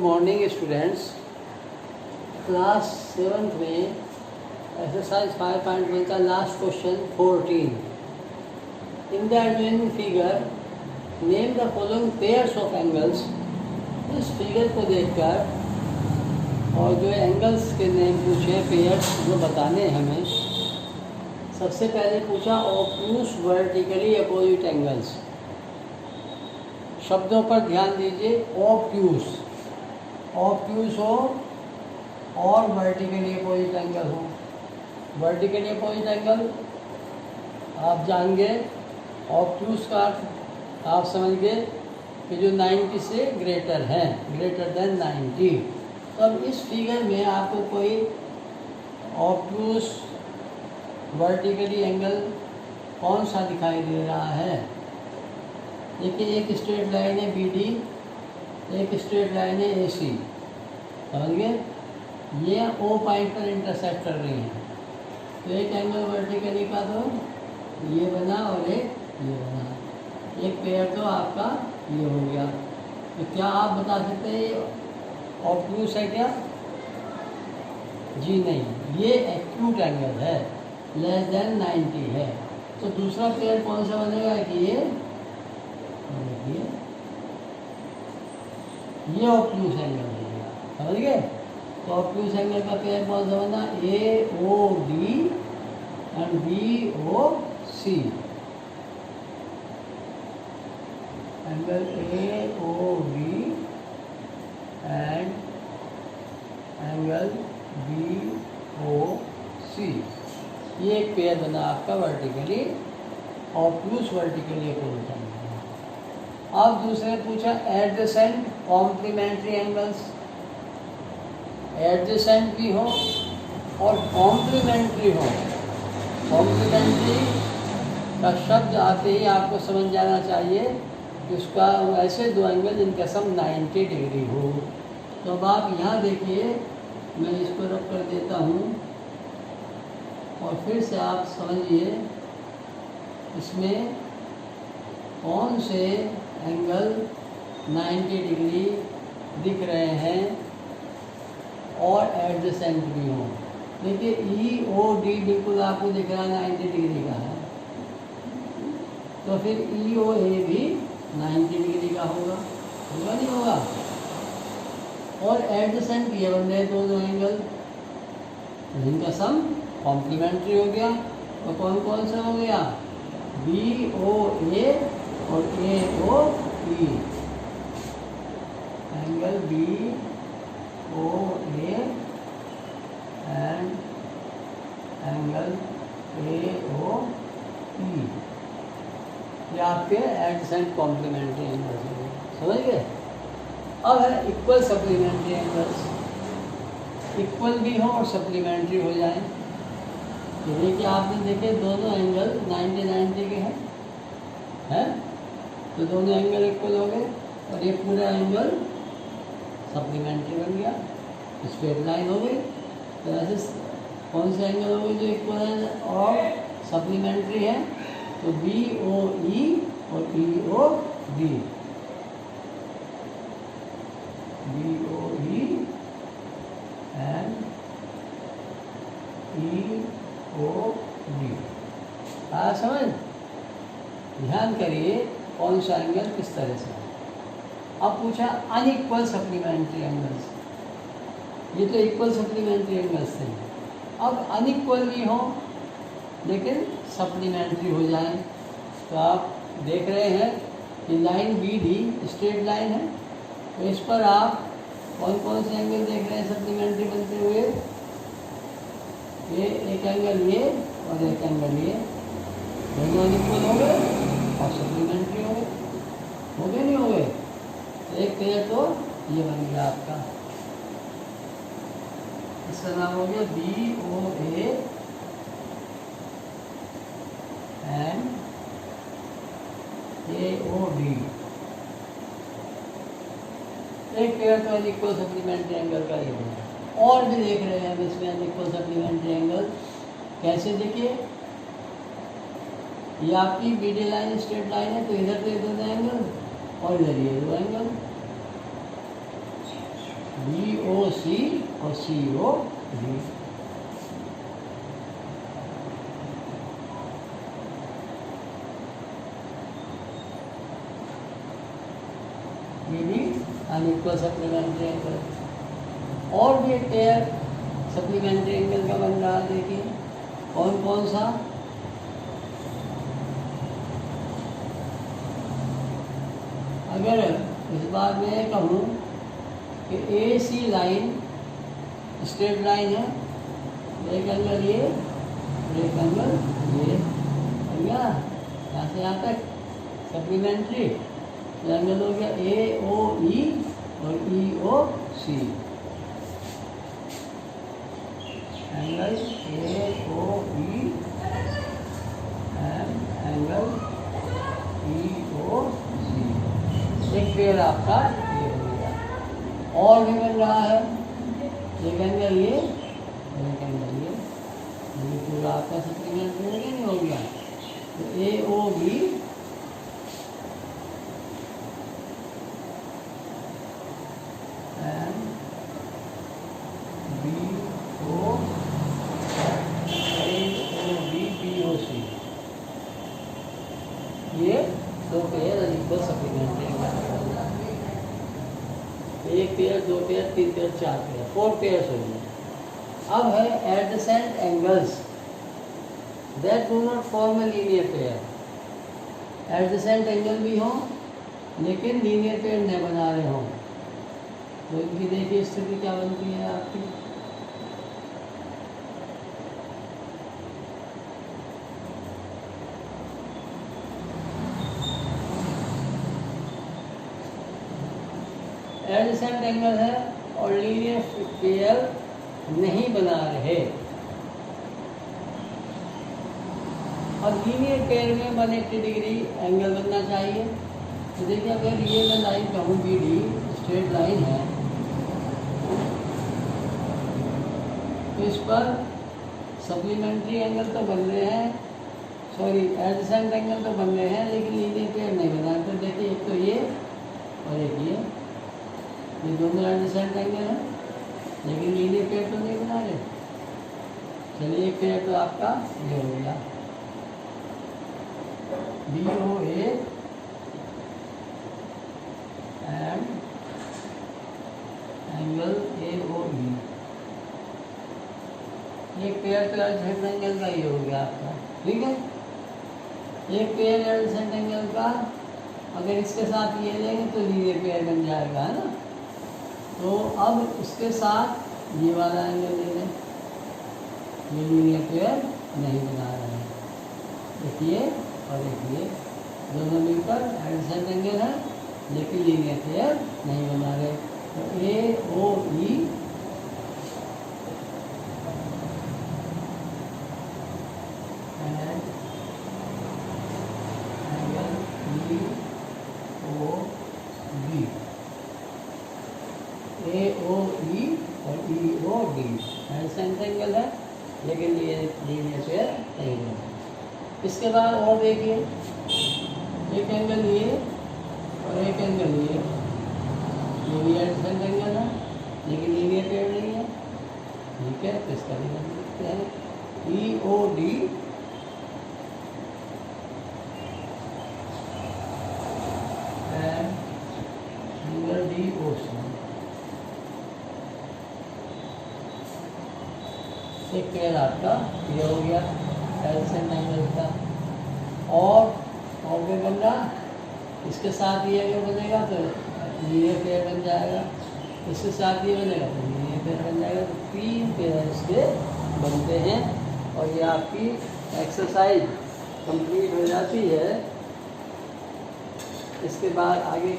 Morning students. Class 7th में exercise 5.1 का last question 14। In the adjoining figure name the following pairs of angles. इस figure को देखकर और जो एंगल्स के नेम पूछे पेयर्स जो बताने हैं हमें। सबसे पहले पूछा ऑब्ट्यूज वर्टिकली अपोजिट एंगल्स। शब्दों पर ध्यान दीजिए। ऑब्ट्यूज हो और वर्टिकली अपोजिट एंगल हो। वर्टिकली अपोजिट एंगल आप जान गए। ऑब्ट्यूज का अर्थ आप समझ गए कि जो 90 से ग्रेटर है, ग्रेटर देन 90। तो अब इस फिगर में आपको कोई ऑब्ट्यूज वर्टिकली एंगल कौन सा दिखाई दे रहा है। देखिए, एक स्ट्रेट लाइन है BD, एक स्ट्रेट लाइन है AC। समझ गए? ये O पॉइंट पर इंटरसेक्ट कर रही हैं। तो एक एंगल वर्टिकली का तो ये बना और एक ये बना। एक पेयर तो आपका ये हो गया। तो क्या आप बता सकते हैं ये ऑब्ट्यूज है क्या? जी नहीं, ये एक्यूट एंगल है, लेस देन 90 है। तो दूसरा पेयर कौन सा बनेगा कि ये ऑब्ट्यूज एंगल बनेगा। समझ गए? तो ऑब्ट्यूज एंगल का पेयर कौन सा बना? AOD and BOC। Angle AOD and angle BOC, ये एक पेयर बना आपका vertically obtuse vertically opposite angle. अब दूसरे पूछा एडजेसेंट कॉम्प्लीमेंट्री एंगल्स। एडजेसेंट भी हो और कॉम्प्लीमेंट्री हो। कॉम्प्लीमेंट्री का शब्द आते ही आपको समझ जाना चाहिए कि उसका ऐसे दो एंगल जिनका सम 90 डिग्री हो। तो अब आप यहाँ देखिए, मैं इसको रख कर देता हूँ और फिर से आप समझिए इसमें कौन से एंगल 90 डिग्री दिख रहे हैं और एडजेसेंट भी हो। देखिए EOD बिल्कुल आपको दिख रहा है 90 डिग्री का है, तो फिर EOA भी 90 डिग्री का होगा नहीं होगा? और एडजेसेंट ये बन रहे दोनों एंगल, जिनका सम कॉम्प्लीमेंट्री हो गया। तो कौन कौन सा हो गया? BOA और AOE। Angle BOA and angle AOE, ये आपके एडजेसेंट कॉम्प्लीमेंट्री एंगल्स हैं। समझ गए? अब है इक्वल सप्लीमेंट्री एंगल्स। इक्वल भी हो और सप्लीमेंट्री हो जाए। ये कि आपने देखे दोनों एंगल 90 के हैं, तो दोनों एंगल इक्वल हो गए और ये पूरा एंगल सप्लीमेंट्री बन गया, स्ट्रेट लाइन हो गई। तो ऐसे कौन से एंगल हो गए जो इक्वल है और सप्लीमेंट्री है? तो BOE और EOB। BOE and EOB। आया समझ? ध्यान करिए कौन सा एंगल किस तरह से। अब पूछा अनइक्वल सप्लीमेंट्री एंगल्स। ये तो इक्वल सप्लीमेंट्री एंगल्स थे। अब अनइक्वल भी हो लेकिन सप्लीमेंट्री हो जाए। तो आप देख रहे हैं कि लाइन BD स्ट्रेट लाइन है, तो इस पर आप कौन कौन से एंगल देख रहे हैं सप्लीमेंट्री बनते हुए? ये एक एंगल ये और एक एंगल ये, दोनों अनइक्वल हो गए और सप्लीमेंट्री हो गए। नहीं हो गए? एक पेयर तो ये बन गया आपका, इसका नाम हो गया BOA एंड AOD। एक पेयर तो अनइक्वल सप्लीमेंट्री एंगल का ये बना। और भी देख रहे हैं हम इसमें अनइक्वल सप्लीमेंट्री एंगल। कैसे? देखिए, ये आपकी BD लाइन स्ट्रेट लाइन है, तो इधर तो ये दोनों एंगल और इधर ये दो एंगल। BOC और COD। ये भी अनइक्वल सप्लीमेंट्री एंगल। और भी एक पेयर सप्लीमेंट्री एंगल का बन रहा है, देखिए कौन कौन सा। अगर इस बार मैं कहूँ कि AC लाइन स्ट्रेट लाइन है, एक एंगल ये, एक एंगल ये, भैया यहाँ से यहाँ तक सप्लीमेंट्री एंगल हो गया AOE और EOC। Angle AOE and angle EOC, एक पेयर आपका ये हो गया। और भी बन रहा है, एक एंगल ये, एक एंगल ये पूरा आपका सप्लीमेंट्री नहीं हो गया। तो AOB एंड BOC, ये दो पेयर अनइक्वल सप्लीमेंट्री एंगल। एक पेयर, दो पेयर, तीन पेयर, चार पेयर, 4 पेयर्स हो गए। अब है adjacent angles that do not form a linear pair. Adjacent angle भी हो लेकिन लीनियर पेयर न बना रहे हों, तो इनकी देखिए स्थिति क्या बनती है आपकी। एडजेसेंट एंगल है और लीनियर पेयर नहीं बना रहे। अब लीनियर पेयर में 180 डिग्री एंगल बनना चाहिए। तो देखिए अगर ये मैं लाइन कहूँ BD स्ट्रेट लाइन है, तो इस पर सप्लीमेंट्री एंगल तो बन रहे हैं, सॉरी एडजेसेंट एंगल तो बन रहे हैं, लेकिन लीनियर पेयर नहीं बना। तो देखिए एक तो ये और एक ये दोनों एडजेसेंट एंगल है लेकिन लीनियर पेयर तो नहीं बना रहे। चलिए एक पेयर तो आपका ये हो गया BOA एंड एंगल AOE। एक पेयर तो एडजेसेंट एंगल का ये हो गया आपका, ठीक है। एक पेयर एडजेसेंट एंगल का अगर इसके साथ ये लेंगे तो लीनियर पेयर बन जाएगा, है ना। तो अब इसके साथ ये वाला एंगल ले लें, ये लीनियर पेयर नहीं बना रहे हैं, देखिए और देखिए दोनों मिलकर एडजेसेंट एंगल है लेकिन लीनियर पेयर नहीं बना रहे। तो AOE and angle EOB, AOE और EOD एडजेसेंट एंगल है लेकिन ये लीनियर पेयर नहीं बना। इसके बाद और देखिए एक एंगल ये और एक एंगल ये भी एडजेसेंट एंगल है लेकिन लीनियर पेयर नहीं है, ठीक है। तो इसका भी हम देखते हैं EOD एंड एंगल DOC। एक पेयर आपका ये हो गया एडजेसेंट एंगल का। और भी बन रहा, इसके साथ ये अगर बनेगा तो लीनियर पेयर बन जाएगा, इसके साथ ये बनेगा तो लीनियर पेयर बन जाएगा। तो 3 पेयर इसके बनते हैं और ये आपकी एक्सरसाइज कंप्लीट हो जाती है। इसके बाद आगे